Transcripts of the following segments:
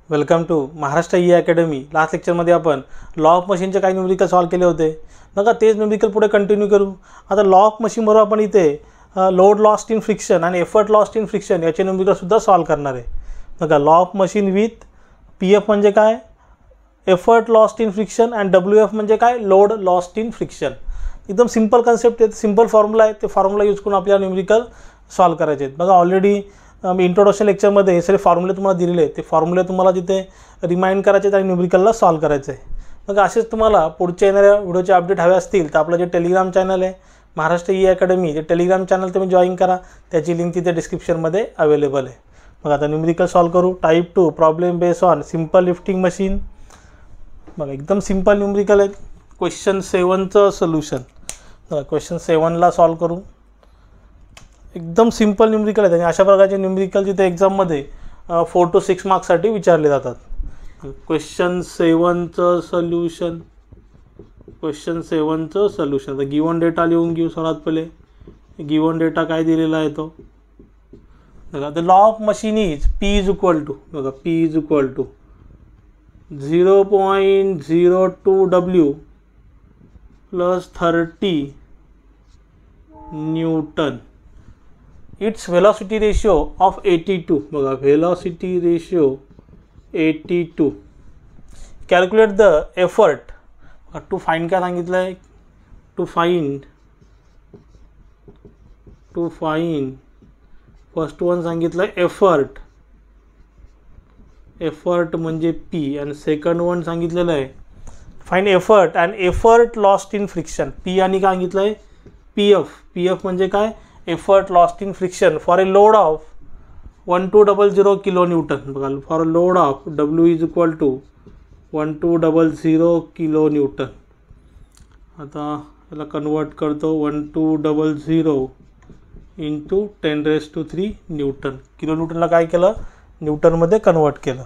Welcome to Maharashtra e academy. Last लेक्चरमध्ये आपण law of मशीनचे काही न्यूमेरिकल सॉल्व केले होते बघा। तेच न्यूमेरिकल पुढे कंटिन्यू करू। आता लॉ ऑफ मशीन बरोबर आपण इथे लोड लॉस्ट इन फ्रिक्शन आणि एफर्ट लॉस्ट इन फ्रिक्शन याचे न्यूमेरिकल सुद्धा सॉल्व करणार आहे बघा। Law of machine with P F म्हणजे काय, एफर्ट लॉस्ट इन फ्रिक्शन, आणि डब्ल्यू एफ म्हणजे काय, लोड लॉस्ट इन फ्रिक्शन। एकदम सिंपल कन्सेप्ट आहे, सिंपल फॉर्म्युला आहे। ते फॉर्म्युला यूज करून आपल्याला न्यूमेरिकल सॉल्व करायचे आहेत बघा। ऑलरेडी मी इंट्रोडक्शन लेक्चरमध्ये हे सगळे फॉर्म्युले तुम्हाला दिलेले आहेत, ते फॉर्म्युले तुम्हाला तिथे रिमाइंड करायचे आणि न्यूमेरिकलला सॉल्व करायचं आहे बघा। असेच तुम्हाला पुढच्या येणाऱ्या व्हिडिओचे अपडेट हवे असतील तर आपलं जे टेलिग्राम चॅनल आहे महाराष्ट्र ई अकॅडमी, जे टेलिग्राम चॅनल तुम्ही जॉईन करा, त्याची लिंक तिथे डिस्क्रिप्शनमध्ये अवेलेबल आहे बघा। आता न्यूमेरिकल सॉल्व करू। Type 2 problem based on simple lifting machine बघा। एकदम सिंपल न्यूमेरिकल आहे। क्वेश्चन 7चं सोल्युशन बघा। क्वेश्चन 7ला सॉल्व करू। एकदम सिंपल न्यूमेरिकल आहे आणि अशा प्रकारचे न्यूमेरिकल जिथे एक्झाममध्ये 4 to 6 मार्क्ससाठी विचारले जातात। क्वेश्चन 7चं सोल्युशन, क्वेश्चन 7चं सोल्युशन। आता गिवन डेटा लिहून घेऊ सर्वात पहिले। गिवन डेटा काय दिलेला आहे तो बघा। The law of machine is P is equal to बघा, P is equal to 0.02 W plus 30 newton. Its velocity ratio of 82 बघा, velocity ratio 82। Calculate the effort to find, काय सांगितलं आहे, टू फाइंड फर्स्ट वन सांगितलं आहे effort, effort म्हणजे P, आणि second one सांगितलेलं आहे find effort and effort lost in friction. P आणि काय सांगितलं आहे पी एफ, पी एफ म्हणजे काय, effort lost in friction for a load of 1200 kilo newton बघा। For a load of W is equal to 1200 kilo newton. आता याला convert करतो 1200 इंटू 10⁻³ न्यूटन। किलो न्यूटनला काय केलं, न्यूटनमध्ये कन्वर्ट केलं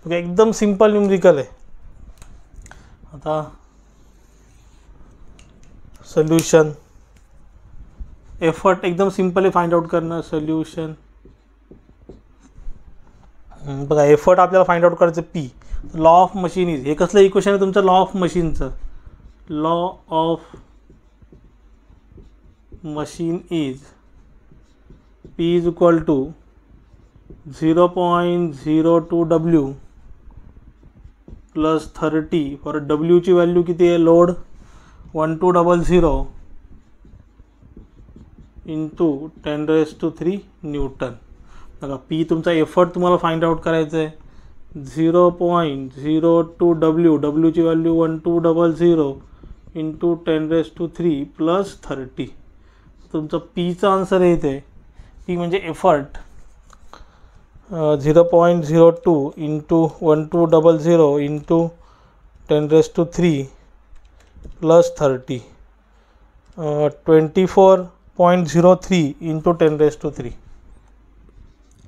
बघा। एकदम सिंपल न्यूमेरिकल आहे। आता सोल्युशन, एफर्ट एकदम सिंपल आहे फाइंड आउट करणं। सोल्युशन बघा, एफर्ट आपल्याला फाइंड आउट करायचं P. Law of machine is, हे कसलं इक्वेशन आहे तुमचं, लॉ ऑफ मशीनचं। Law of machine is P is equal to 0.02 W plus 30 for डब्ल्यूची व्हॅल्यू किती आहे, लोड 1200 इंटू 10⁻³ न्यूटन बघा। पी तुमचा एफर्ट तुम्हाला फाइंड आउट करायचं आहे 0.02 W, डब्ल्यूची व्हॅल्यू 1200 इंटू 10⁻³ प्लस 30। तुमचं पीचा आन्सर आहे इथे, पी म्हणजे effort 0.02 into 1200 into 10⁻³ plus 30 24.03 into 10⁻³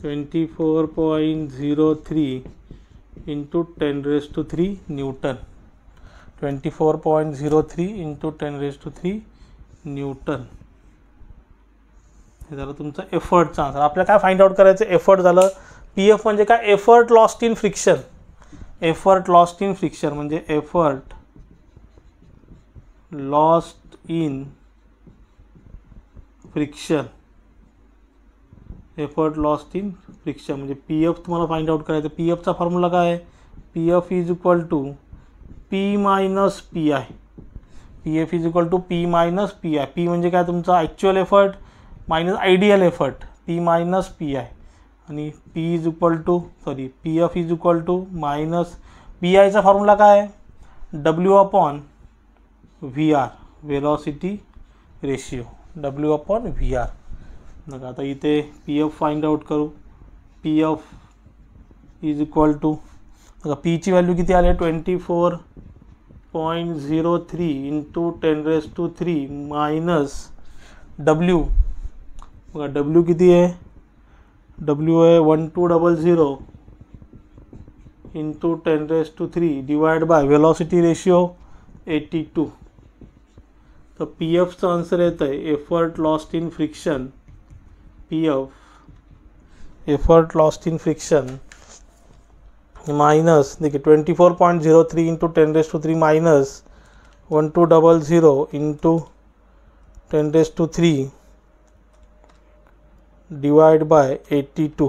24.03 into 10⁻³ newton. 24.03 into 10⁻³ newton हे झालं तुमचं एफर्टचा आन्सर। आपल्याला काय फाइंड आउट करायचं, एफर्ट झालं। पी एफ म्हणजे काय, effort lost in friction, effort lost in friction म्हणजे effort lost in friction, effort lost in friction म्हणजे पी एफ तुम्हाला फाइंड आउट करायचं। पी एफचा फॉर्म्युला काय आहे, P F is equal to P minus P I. P F is equal to P minus P I. P म्हणजे काय तुमचा actual effort minus ideal effort, P minus P I, आणि P is equal to P F is equal to minus P आयचा formula काय आहे, W upon V R, velocity ratio, W upon V R बघा। आता इथे P F find out करू। P F is equal to बघा, पीची value किती आली आहे 24.03 इंटू 10⁻³ मायनस डब्ल्यू बघा, डब्ल्यू किती आहे, डब्ल्यू आहे 1200 into 10⁻³ divide by velocity ratio 82। तर पी एफचं आन्सर येतं आहे effort lost in friction, P F effort lost in friction minus देखिए 24.03 into 10⁻³ minus 1200 into 10⁻³ divide by 82.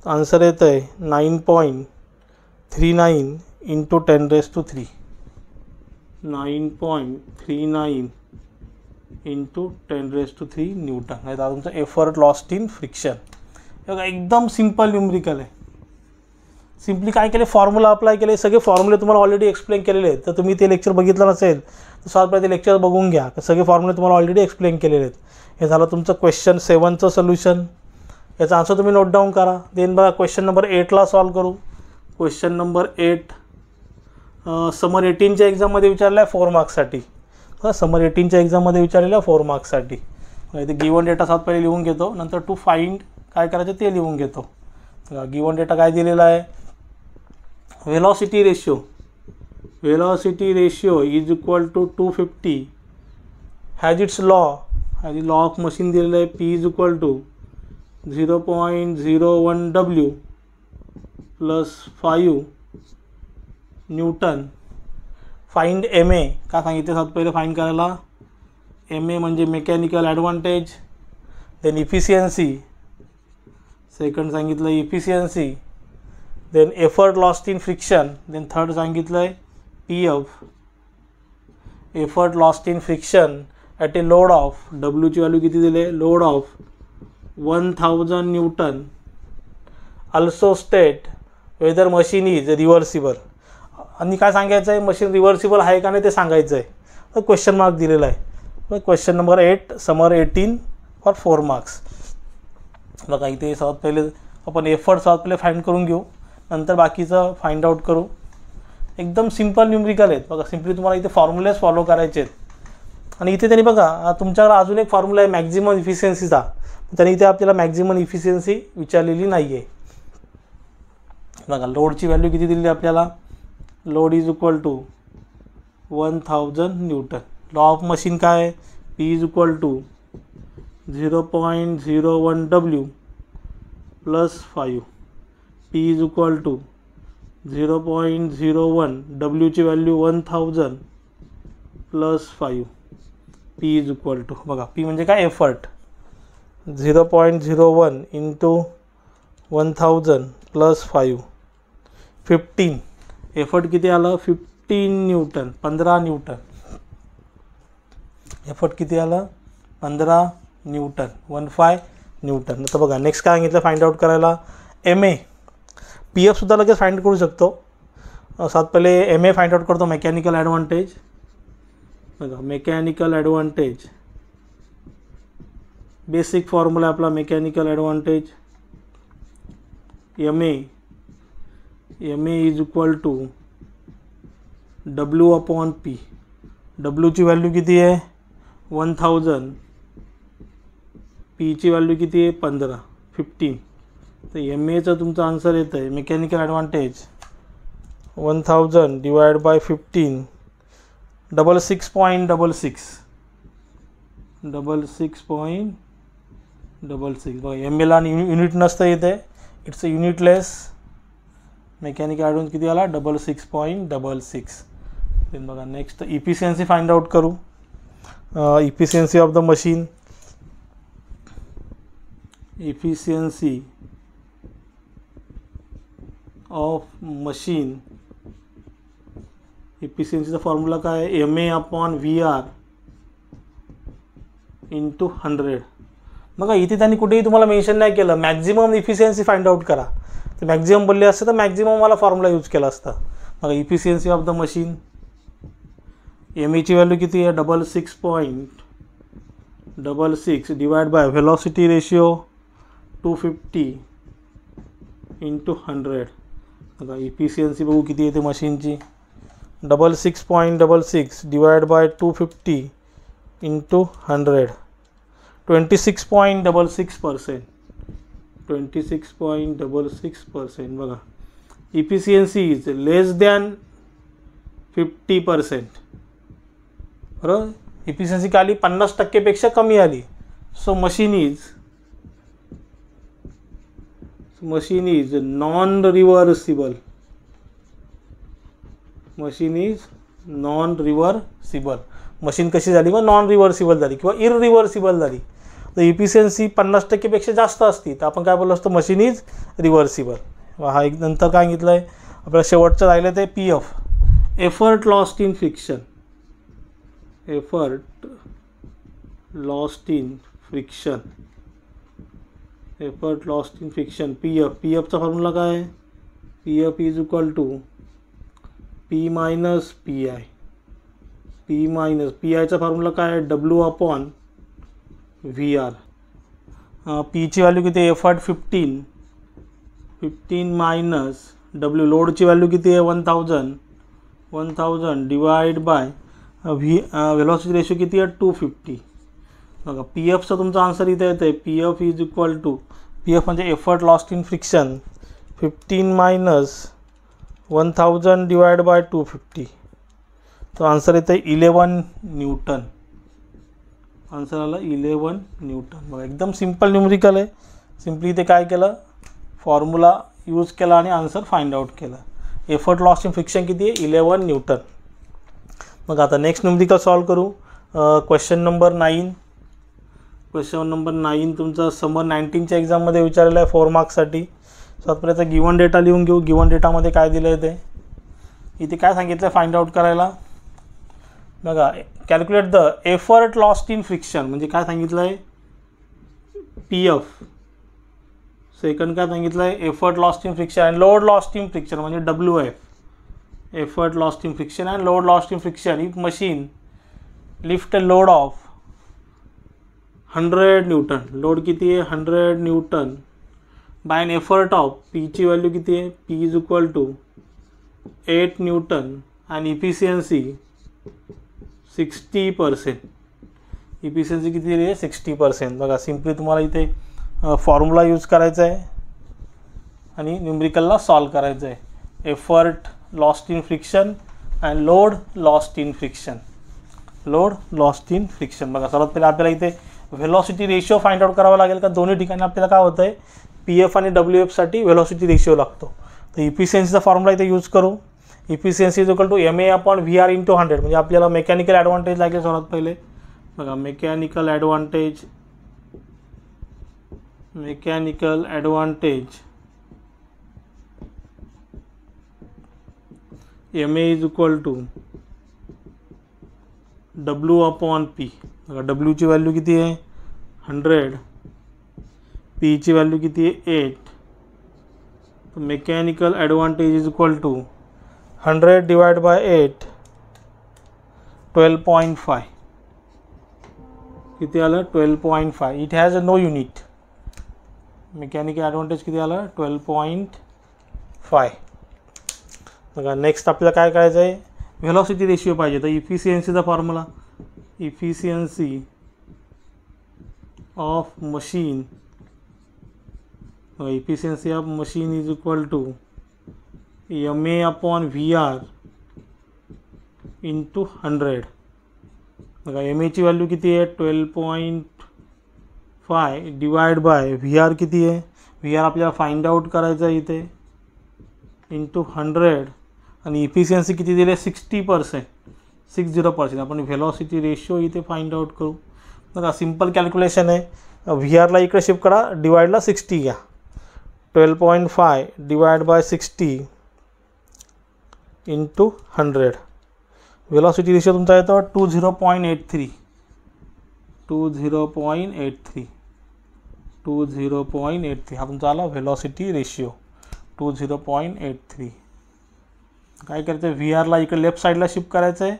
Answer येतं आहे 9.39 इंटू 10⁻³. 9.39 into 10⁻³ newton. हे तुमचं एफर्ट लॉस्ट इन फ्रिक्शन. बघा एकदम सिम्पल न्यूमरिकल आहे. सिम्पली काय केले, फॉर्म्युला अप्लाय केले. सगळे फॉर्म्युले तुम्हाला ऑलरेडी एक्सप्लेन केलेले आहेत. तर तुम्ही ते लेक्चर बघितलं नसेल तर स्वतः ते लेक्चर बघून घ्या. सगळे फॉर्म्युले तुम्हाला ऑलरेडी एक्सप्लेन केलेले आहेत. हे झालं तुमचं क्वेश्चन 7चं सोल्युशन. याचा आन्सर तुम्ही नोट डाऊन करा. देन बघा क्वेश्चन नंबर 8ला सॉल्व करू. क्वेश्चन नंबर 8 समर 18च्या एक्झाममध्ये विचारला आहे 4 मार्क्ससाठी. समर 18च्या एक्झाममध्ये विचारलेला 4 मार्क्ससाठी. इथे गिवन डेटा सात पहिले लिहून घेतो, नंतर टू फाइंड काय करायचं ते लिहून घेतो. गिवन डेटा काय दिलेला आहे, velocity ratio. Velocity ratio is equal to 250 has its law. आणि लॉ ऑफ मशीन दिलेलं आहे P is equal to 0.01 W plus 5 newton. Find MA का सांगितले सात पहिले फाइंड करायला. MA म्हणजे mechanical advantage. Then efficiency second सांगितलं आहे efficiency. Then effort lost in friction. Then third सांगितलं आहे PF effort lost in friction at a load of डब्ल्यूची व्हॅल्यू किती दिले, load of 1000 Newton. Also state whether machine is reversible. आणि काय सांगायचं आहे, मशीन रिव्हर्सिबल आहे का नाही ते सांगायचं आहे. तर क्वेश्चन मार्क दिलेला आहे. Question number 8 summer 18 for 4 marks. बघा इथे सर्वात पहिले आपण एफर्ट सर्वात पहिले फाइंड करून घेऊ, नंतर बाकीचं फाइंड आउट करू. एकदम सिम्पल न्यूमरिकल आहेत. बघा सिम्पली तुम्हाला इथे फॉर्म्युलेज फॉलो करायचे आहेत. आणि इथे त्यांनी बघा तुमच्याकडे अजून एक फॉर्म्युला आहे मॅक्झिमम इफिशियन्सीचा. त्यांनी इथे आपल्याला मॅक्झिमम इफिशियन्सी विचारलेली नाही आहे. बघा लोडची व्हॅल्यू किती दिली आपल्याला, load is equal to 1000 newton. Law of machine काय आहे, P is equal to 0.01 W plus 5. P is equal to 0.01 डब्ल्यूची value 1000 plus 5. P is equal to बघा P म्हणजे काय एफर्ट 0.01 इंटू 1000 प्लस 5 15. एफर्ट किती आलं 15 न्यूटन 15 न्यूटन. एफर्ट किती आलं 15 न्यूटन 15 न्यूटन. तर बघा नेक्स्ट काय सांगितलं फाइंड आउट करायला MA. PF सुद्धा लगेच फाइंड करू शकतो. सात पहिले MA फाइंड आउट करतो मेकॅनिकल ॲडव्हान्टेज. बघा मेकॅनिकल ॲडव्हान्टेज बेसिक फॉर्म्युला आपला mechanical advantage MA is equal to W/P. डब्ल्यूची व्हॅल्यू किती आहे 1000. Pची व्हॅल्यू किती आहे 15. तर MAचं तुमचं आन्सर येतं आहे मेकॅनिकल ॲडव्हान्टेज 1000 डिवाइड बाय 15 66.66. 66.66. बघा MAला युनिट नसतं इथे, it's a unitless. Mechanical advance किती आला 66.66. देन बघा नेक्स्ट इफिशियन्सी फाइंड आउट करू. Efficiency of the machine. Efficiency of machine. इफिशियन्सीचा फॉर्म्युला काय आहे MA/VR इंटू 100. बघा इथे त्यांनी कुठेही तुम्हाला मेन्शन नाही केलं मॅक्झिमम इफिशियन्सी फाइंड आउट करा. तर मॅक्झिमम बोलले असते तर मॅक्झिमम मला फॉर्म्युला यूज केला असता. बघा इफिशियन्सी ऑफ द मशीन MAची व्हॅल्यू किती आहे 66.66 divide by velocity ratio 250 into 100. बघा इफिशियन्सी बघू किती येते मशीनची 66.66 डिवाइड बाय 250 इंटू 100. 26.66%. 26.66%. बघा इफिशियन्सी इज लेस दॅन 50%. बरोबर इफिशियन्सी का आली 50%पेक्षा कमी आली. So machine is machine is non reversible. Machine is non reversible. Machine कशी झाली मग नॉन रिव्हर्सिबल झाली किंवा इररिव्हर्सिबल झाली. तर इफिशियन्सी 50% जास्त असती तर आपण काय बोललो असतो मशीन इज रिव्हर्सिबल. हा एक नंतर काय सांगितलं आहे आपल्याला शेवटचं राहिलं ते PF effort lost in friction. Effort lost in friction. Effort lost in friction PFचा फॉर्म्युला काय आहे PF is equal to P minus PI. P minus PIचा फॉर्म्युला काय आहे W/VR. Pची व्हॅल्यू किती आहे एफर्ट 15 मायनस W लोडची व्हॅल्यू किती आहे 1000 डिवाइड बाय वेलोसिटी रेशो किती आहे 250. बघा PFचा तुमचा आन्सर इथे येतं आहे PF is equal to PF म्हणजे effort lost in friction 15 minus 1000 divide by 250. तो आन्सर येतं आहे 11 न्यूटन. आन्सर आला 11 न्यूटन. बघा एकदम सिम्पल न्यूमरिकल आहे. सिम्पली इथे काय केलं फॉर्म्युला यूज केला आणि आन्सर फाइंड आउट केला. एफर्ट लॉस्ट इन फ्रिक्शन किती आहे 11 न्यूटन. मग आता नेक्स्ट न्यूमरिकल सॉल्व करू. Question number 9. क्वेश्चन नंबर 9 तुमचा समर 19च्या एक्झाममध्ये विचारलेला आहे 4 मार्क्ससाठी. सो आतापर्यंत गिवन डेटा लिहून घेऊ. गिवन डेटामध्ये काय दिलं आहे ते इथे काय सांगितलं आहे फाइंड आउट करायला. बघा calculate the effort lost in friction म्हणजे काय सांगितलं आहे PF. सेकंड काय सांगितलं आहे effort lost in friction and load lost in friction म्हणजे WF. Effort lost in friction and load lost in friction. If machine lift a load of 100 newton. Load किती आहे 100 newton by an effort of Pची value किती आहे P is equal to 8 newton and efficiency 60%. Efficiency किती दिली आहे 60%. बघा simply तुम्हाला इथे फॉर्म्युला यूज करायचा आहे आणि न्यूमरिकलला सॉल्व करायचं आहे. Effort lost in friction and load lost in friction. Load lost in friction. बघा सर्वात पहिले आपल्याला इथे व्हेलॉसिटी रेशिओ फाइंड आउट करावा लागेल का दोन्ही ठिकाणी आपल्याला काय होतं आहे PF आणि WFसाठी व्हेलॉसिटी रेशिओ लागतो. तर इफिशियन्सीचा फॉर्म्युला इथे यूज करू. Efficiency is equal to MA/VR into 100 म्हणजे आपल्याला मेकॅनिकल ॲडव्हान्टेज लागेल सर्वात पहिले. बघा mechanical advantage MA is equal to W/P. बघा Wची व्हॅल्यू किती आहे 100. Pची व्हॅल्यू किती आहे 8. तर mechanical advantage is equal to 100 divide by 8 12.5. किती आलं 12.5. It has no unit. Mechanical advantage किती आलं 12.5. बघा नेक्स्ट आपल्याला काय करायचं आहे व्हेलॉसिटी रेशिओ पाहिजे. तर इफिशियन्सीचा formula efficiency of machine. Efficiency of machine is equal to MA/VR into 100. बघा MAची व्हॅल्यू किती आहे 12.5 डिवाइड बाय VR किती आहे VR आपल्याला फाइंड आउट करायचं आहे इथे इंटू 100 आणि इफिशियन्सी किती दिली आहे 60%. 60%. आपण व्हेलॉसिटी रेशिओ इथे फाइंड आउट करू. बघा सिम्पल कॅल्क्युलेशन आहे. VRला इकडे शिफ्ट करा डिवाइडला 60 घ्या. 12.5 divide by 60 into 100. Velocity ratio तुमचा येतो 20.83. 20.83 हा तुमचा आला व्हेलॉसिटी रेशिओ 20.83. काय करायचं आहे VRला इकडे लेफ्ट साईडला शिफ्ट करायचं आहे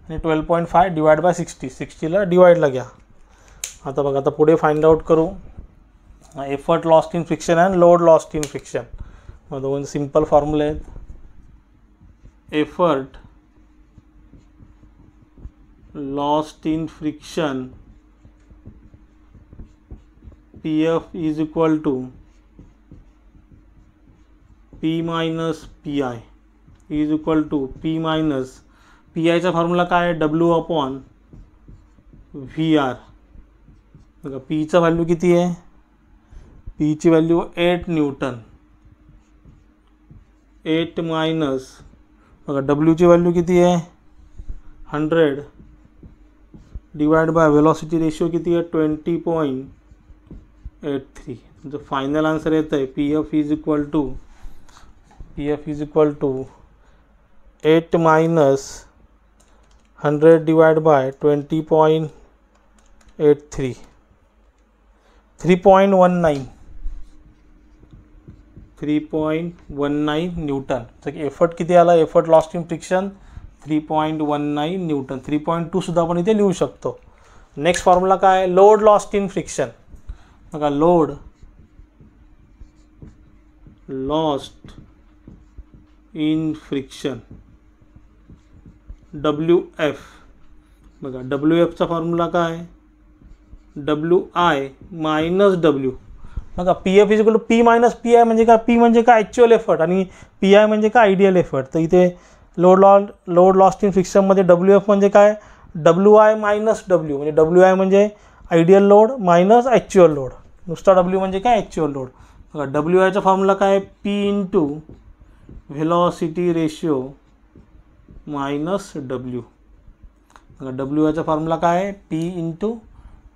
आणि 12.5 डिवाइड बाय 60ला डिवाइडला घ्या. आता बघा आता पुढे फाइंड आउट करू effort lost in friction and load lost in friction. मग दोन सिम्पल फॉर्म्युले आहेत. Effort lost in friction PF is equal to P minus PI is equal to P minus PIचा फॉर्म्युला काय आहे W/VR. बघा Pचा व्हॅल्यू किती आहे Pची व्हॅल्यू 8 न्यूटन 8 मायनस बघा डब्ल्यूची व्हॅल्यू किती आहे 100 डिवाइड बाय वेलॉसिटी रेशिओ किती आहे 20.83. तुमचं फायनल आन्सर येतं आहे P F is equal to 8 minus 100 divide by 20.83 3.19 newton. तर एफर्ट किती आला effort lost in friction 3.19 newton. 3.2 सुद्धा आपण इथे लिहू शकतो. नेक्स्ट फॉर्म्युला काय लोड लॉस्ट इन फ्रिक्शन बघा load lost in friction WF बघा WFचा फॉर्म्युला काय WI मायनस W बघा PF is equal to P minus PI म्हणजे काय P म्हणजे काय ॲक्च्युअल एफर्ट आणि PI म्हणजे काय आयडियल एफर्ट. तर इथे लोड लॉस्ट इन फ्रिक्शनमध्ये WF म्हणजे काय WI मायनस W म्हणजे WI म्हणजे ideal load minus actual load. नुसता W म्हणजे काय ॲक्च्युअल लोड. बघा WIचा फॉर्म्युला काय P into velocity ratio minus W. बघा WIचा फॉर्म्युला काय P इंटू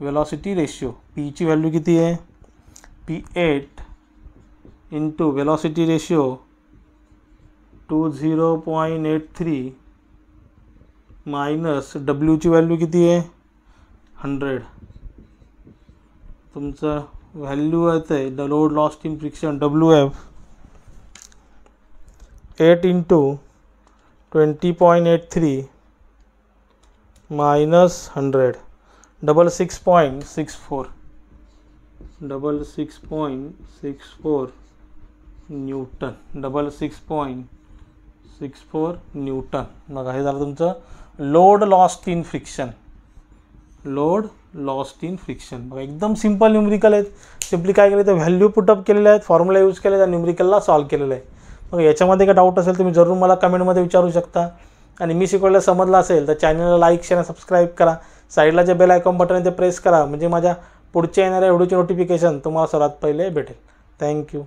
वेलॉसिटी रेशिओ. पीची व्हॅल्यू किती आहे P8 into velocity ratio 20.83 minus डब्ल्यूची व्हॅल्यू किती आहे 100. तुमचं व्हॅल्यू येतं आहे the load lost in friction WF 8 into 20.83 minus 100 66.64 Newton 66.64 Newton. बघा हे झालं तुमचं लोड लॉस्ट इन फ्रिक्शन. बघा एकदम सिम्पल न्यूमरिकल आहेत. सिम्पली काय केलं तर व्हॅल्यू पुटअप केलेले आहेत फॉर्म्युला यूज केले त्या न्यूमरिकलला सॉल्व केलेलं आहे. मग याच्यामध्ये काय डाऊट असेल तुम्ही जरूर मला कमेंटमध्ये विचारू शकता. आणि मी शिकवलेलं समजलं असेल तर चॅनलला लाईक शेअर सबस्क्राईब करा. साईडला जे बेल आयकॉन बटन आहे ते प्रेस करा म्हणजे माझ्या पुढच्या येणाऱ्या व्हिडिओची नोटिफिकेशन तुम्हाला सर्वात पहिले भेटेल. थँक्यू.